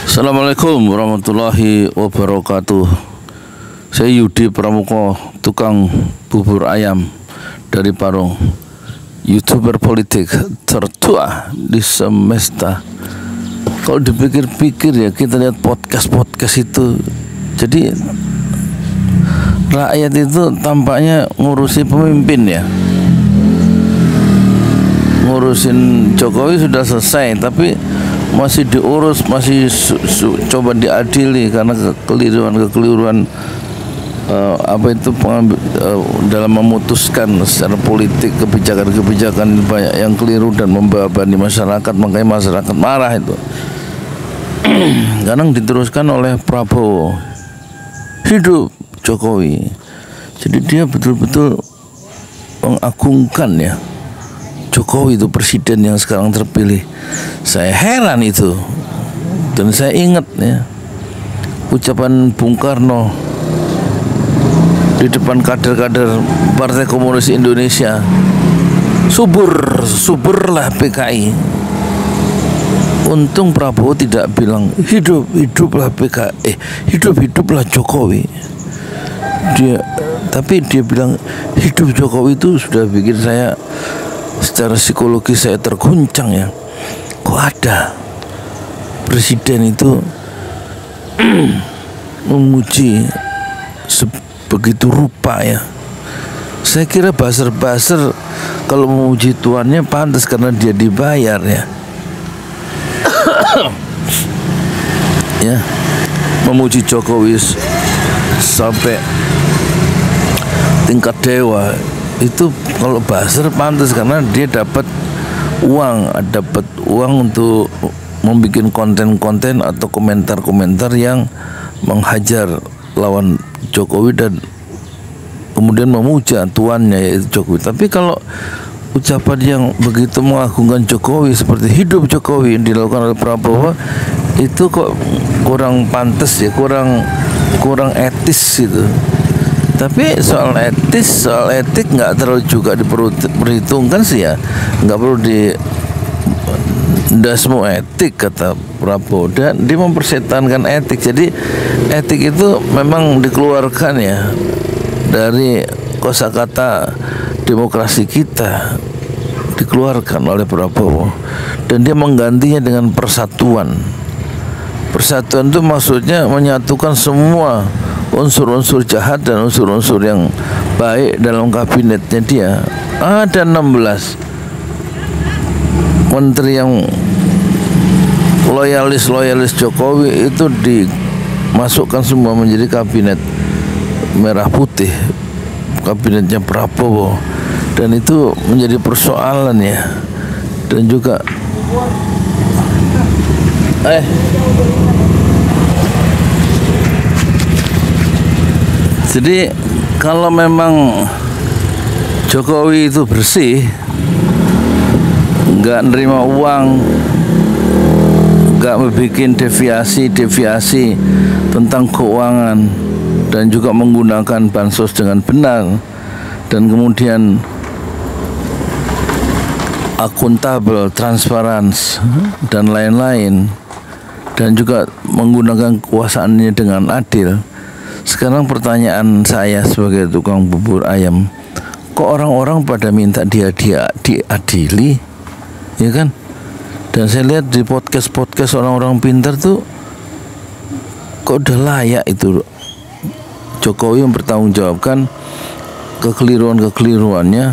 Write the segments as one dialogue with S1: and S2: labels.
S1: Assalamualaikum warahmatullahi wabarakatuh. Saya Yudi Pramuko, tukang bubur ayam dari Parung, YouTuber politik tertua di semesta. Kalau dipikir-pikir ya, kita lihat podcast itu, jadi rakyat itu tampaknya ngurusi pemimpin ya. Ngurusin Jokowi sudah selesai, tapi masih diurus, masih coba diadili karena kekeliruan dalam memutuskan secara politik kebijakan banyak yang keliru dan membebani masyarakat, makanya masyarakat marah itu. Sekarang diteruskan oleh Prabowo, hidup Jokowi. Jadi dia betul-betul mengagungkan ya Jokowi itu presiden yang sekarang terpilih. Saya heran itu. Dan saya ingat ya ucapan Bung Karno di depan kader-kader Partai Komunis Indonesia, suburlah PKI. Untung Prabowo tidak bilang hiduplah PKI, hiduplah Jokowi. Tapi dia bilang hidup Jokowi itu sudah bikin saya secara psikologis saya terguncang ya. Kok ada presiden itu memuji begitu rupa ya. Saya kira buzzer kalau memuji tuannya pantas karena dia dibayar ya. Ya, memuji Jokowi sampai tingkat dewa itu kalau buzzer pantas karena dia dapat uang untuk membuat konten-konten atau komentar-komentar yang menghajar lawan Jokowi dan kemudian memuja tuannya yaitu Jokowi. Tapi kalau ucapan yang begitu mengagungkan Jokowi seperti hidup Jokowi yang dilakukan oleh Prabowo itu kok kurang pantas ya, kurang etis gitu. Tapi soal etik nggak terlalu juga diperhitungkan sih ya, nggak perlu ndak semua etik kata Prabowo, dan dia mempersetankan etik. Jadi etik itu memang dikeluarkan ya dari kosakata demokrasi kita, dikeluarkan oleh Prabowo, dan dia menggantinya dengan persatuan. Persatuan itu maksudnya menyatukan semua unsur-unsur jahat dan unsur-unsur yang baik dalam kabinetnya dia. Ada 16 menteri yang loyalis Jokowi itu dimasukkan semua menjadi kabinet merah putih, kabinetnya Prabowo, dan itu menjadi persoalan ya. Dan juga jadi kalau memang Jokowi itu bersih, nggak nerima uang, nggak membuat deviasi tentang keuangan, dan juga menggunakan bansos dengan benar, dan kemudian akuntabel, transparan, dan lain-lain, dan juga menggunakan kekuasaannya dengan adil. Sekarang pertanyaan saya sebagai tukang bubur ayam, kok orang-orang pada minta dia diadili, ya kan? Dan saya lihat di podcast orang-orang pintar tuh, kok udah layak itu Jokowi mempertanggungjawabkan kekeliruannya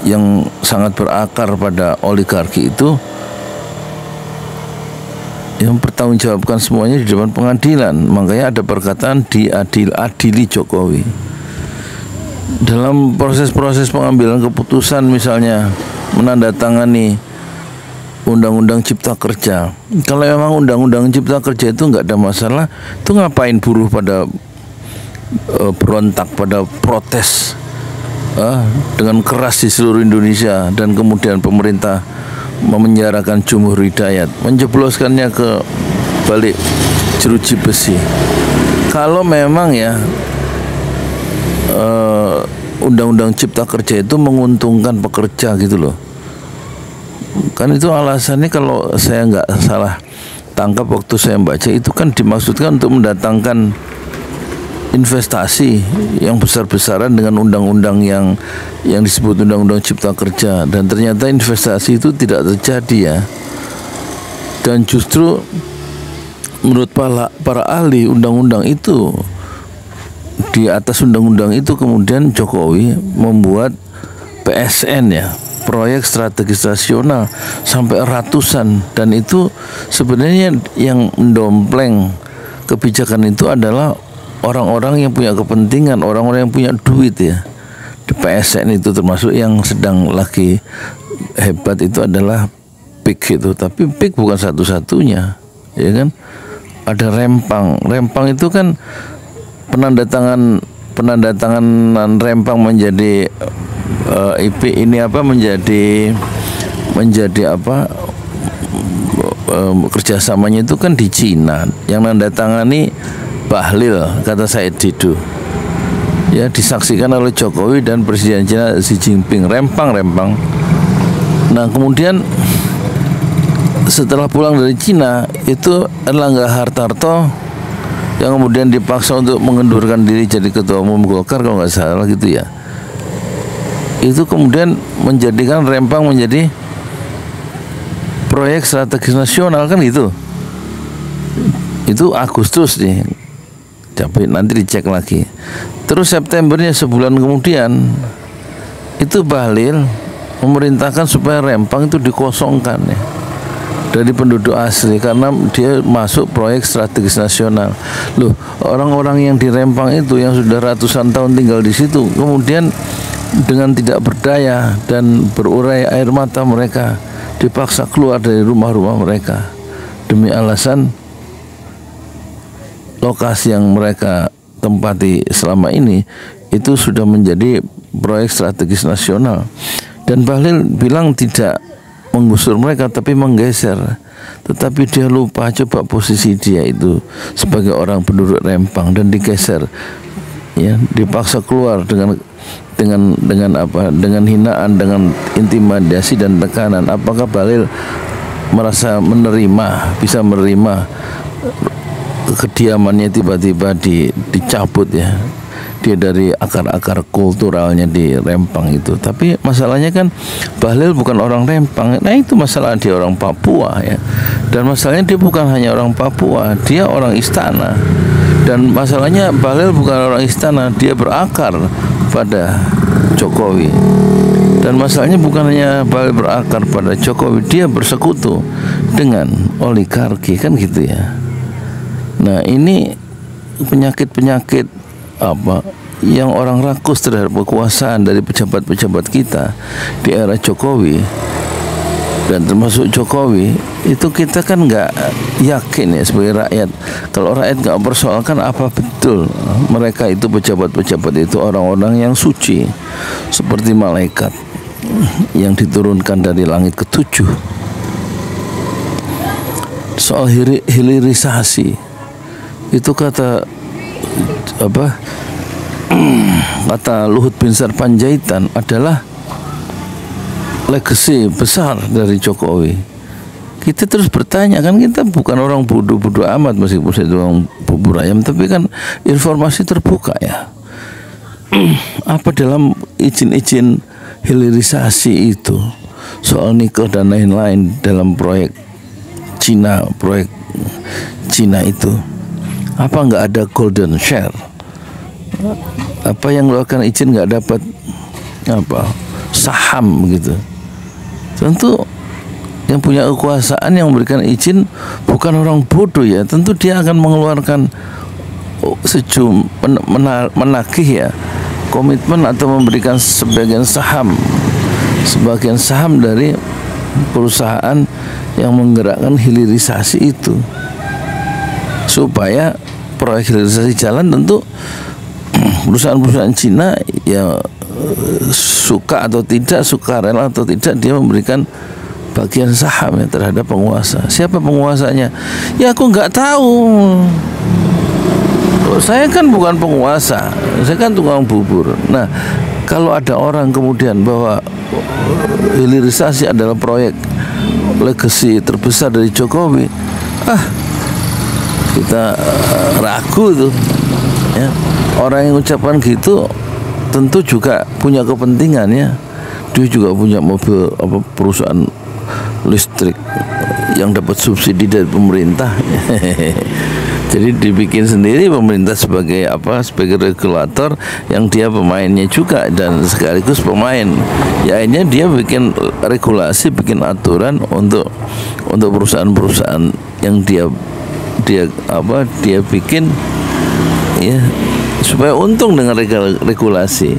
S1: yang sangat berakar pada oligarki itu, yang bertanggungjawabkan semuanya di depan pengadilan. Makanya ada perkataan adili Jokowi dalam proses pengambilan keputusan, misalnya menandatangani Undang-Undang Cipta Kerja. Kalau memang Undang-Undang Cipta Kerja itu nggak ada masalah, itu ngapain buruh pada berontak, pada protes dengan keras di seluruh Indonesia, dan kemudian pemerintah memenjarakan Jumhur Hidayat, menjebloskannya ke balik jeruji besi. Kalau memang ya Undang-Undang Cipta Kerja itu menguntungkan pekerja gitu loh, kan itu alasannya kalau saya nggak salah tangkap waktu saya baca itu kan dimaksudkan untuk mendatangkan investasi yang besar-besaran dengan undang-undang yang disebut undang-undang Cipta Kerja, dan ternyata investasi itu tidak terjadi ya. Dan justru menurut para ahli undang-undang itu, di atas undang-undang itu kemudian Jokowi membuat PSN ya, proyek strategis nasional, sampai ratusan, dan itu sebenarnya yang mendompleng kebijakan itu adalah orang-orang yang punya kepentingan, orang-orang yang punya duit ya. Di PSN itu termasuk yang sedang lagi hebat itu adalah PIK itu, tapi PIK bukan satu-satunya, ya kan? Ada Rempang. Rempang itu kan penandatanganan Rempang menjadi IP ini apa menjadi apa kerjasamanya itu kan di Cina, yang nandatangani Bahlil, kata Said Didu ya, disaksikan oleh Jokowi dan Presiden Cina Xi Jinping. Rempang. Nah kemudian setelah pulang dari Cina itu Erlangga Hartarto yang kemudian dipaksa untuk mengendurkan diri jadi ketua umum Golkar kalau nggak salah gitu ya, itu kemudian menjadikan Rempang menjadi proyek strategis nasional kan gitu. Itu Agustus nih, tapi nanti dicek lagi. Terus Septembernya, sebulan kemudian, itu Bahlil memerintahkan supaya Rempang itu dikosongkan ya dari penduduk asli karena dia masuk proyek strategis nasional. Loh, orang-orang yang di Rempang itu yang sudah ratusan tahun tinggal di situ, kemudian dengan tidak berdaya dan berurai air mata mereka dipaksa keluar dari rumah-rumah mereka demi alasan lokasi yang mereka tempati selama ini itu sudah menjadi proyek strategis nasional. Dan Bahlil bilang tidak menggusur mereka tapi menggeser, tetapi dia lupa coba posisi dia itu sebagai orang penduduk Rempang dan digeser ya, dipaksa keluar dengan hinaan, dengan intimidasi dan tekanan. Apakah Bahlil merasa bisa menerima kediamannya tiba-tiba dicabut ya, dia dari akar-akar kulturalnya di Rempang itu? Tapi masalahnya kan Bahlil bukan orang Rempang. Nah itu masalah, dia orang Papua ya, dan masalahnya dia bukan hanya orang Papua, dia orang istana. Dan masalahnya Bahlil bukan orang istana, dia berakar pada Jokowi. Dan masalahnya bukan hanya Bahlil berakar pada Jokowi, dia bersekutu dengan oligarki kan gitu ya. Nah ini penyakit apa yang orang rakus terhadap kekuasaan dari pejabat-pejabat kita di era Jokowi, dan termasuk Jokowi itu kita kan nggak yakin ya sebagai rakyat. Kalau rakyat nggak persoalkan apa betul mereka itu pejabat-pejabat itu orang-orang yang suci seperti malaikat yang diturunkan dari langit ketujuh. Soal hilirisasi itu kata Luhut Binsar Panjaitan adalah legasi besar dari Jokowi. Kita terus bertanya, kan kita bukan orang bodoh-bodoh amat meskipun saya orang bubur ayam, tapi kan informasi terbuka ya. Apa dalam izin-izin hilirisasi itu, soal nikel dan lain-lain dalam proyek Cina itu, apa nggak ada golden share? Apa yang melakukan izin nggak dapat saham gitu? Tentu yang punya kekuasaan yang memberikan izin bukan orang bodoh ya. Tentu dia akan mengeluarkan menagih ya komitmen atau memberikan sebagian saham dari perusahaan yang menggerakkan hilirisasi itu, supaya proyek hilirisasi jalan. Tentu perusahaan-perusahaan Cina ya suka atau tidak, sukarela atau tidak, dia memberikan bagian saham ya terhadap penguasa. Siapa penguasanya? Ya aku nggak tahu. Saya kan bukan penguasa, saya kan tukang bubur. Nah, kalau ada orang kemudian bahwa hilirisasi adalah proyek legasi terbesar dari Jokowi, kita ragu tuh ya. Orang yang ucapkan gitu tentu juga punya kepentingan ya. Dia juga punya mobil perusahaan listrik yang dapat subsidi dari pemerintah. Jadi dibikin sendiri pemerintah sebagai sebagai regulator, yang dia pemainnya juga dan sekaligus pemain. Ya akhirnya dia bikin regulasi, bikin aturan untuk perusahaan-perusahaan yang dia bikin ya, supaya untung dengan regulasi.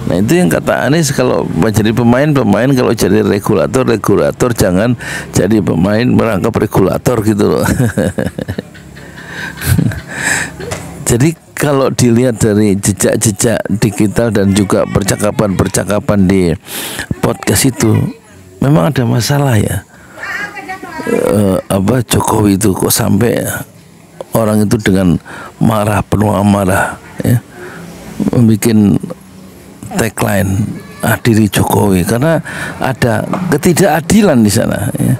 S1: Nah itu yang kata Anies, kalau jadi pemain, kalau jadi regulator, jangan jadi pemain merangkap regulator gitu loh. Jadi kalau dilihat dari jejak-jejak digital dan juga percakapan di podcast itu, memang ada masalah ya. Jokowi itu kok sampai orang itu dengan marah, penuh amarah ya, membuat tagline "Adili Jokowi", karena ada ketidakadilan di sana ya.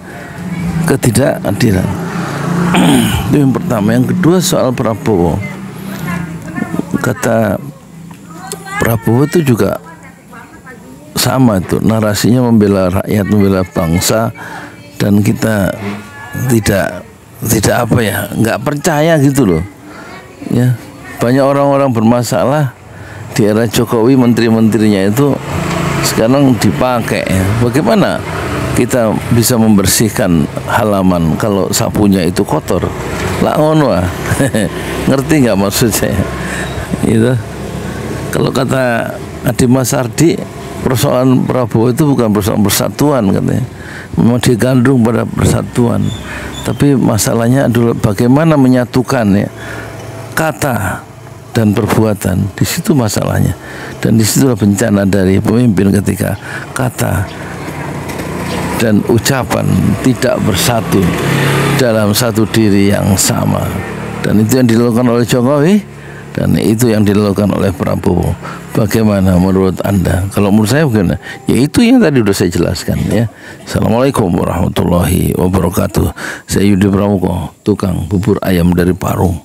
S1: Ketidakadilan. Itu yang pertama. Yang kedua soal Prabowo. Kata Prabowo itu juga sama tuh, narasinya membela rakyat, membela bangsa, dan kita tidak nggak percaya gitu loh ya. Banyak orang-orang bermasalah di era Jokowi, menteri-menterinya itu sekarang dipakai ya. Bagaimana kita bisa membersihkan halaman kalau sapunya itu kotor? Lah ngono ah. Ngerti nggak maksud saya? Itu kalau kata Adi Masardi, persoalan Prabowo itu bukan persoalan persatuan katanya. Memang dia gandrung pada persatuan, tapi masalahnya adalah bagaimana menyatukan ya kata dan perbuatan. Di situ masalahnya, dan disitulah bencana dari pemimpin ketika kata dan ucapan tidak bersatu dalam satu diri yang sama. Dan itu yang dilakukan oleh Jokowi, dan itu yang dilakukan oleh Prabowo. Bagaimana menurut Anda? Kalau menurut saya bagaimana? Ya itu yang tadi sudah saya jelaskan ya. Assalamualaikum warahmatullahi wabarakatuh. Saya Yudi Pramuko, tukang bubur ayam dari Parung,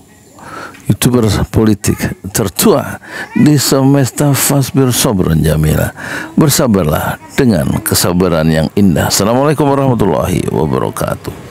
S1: YouTuber politik tertua di semesta. Fasbir sabran jamila. Bersabarlah dengan kesabaran yang indah. Assalamualaikum warahmatullahi wabarakatuh.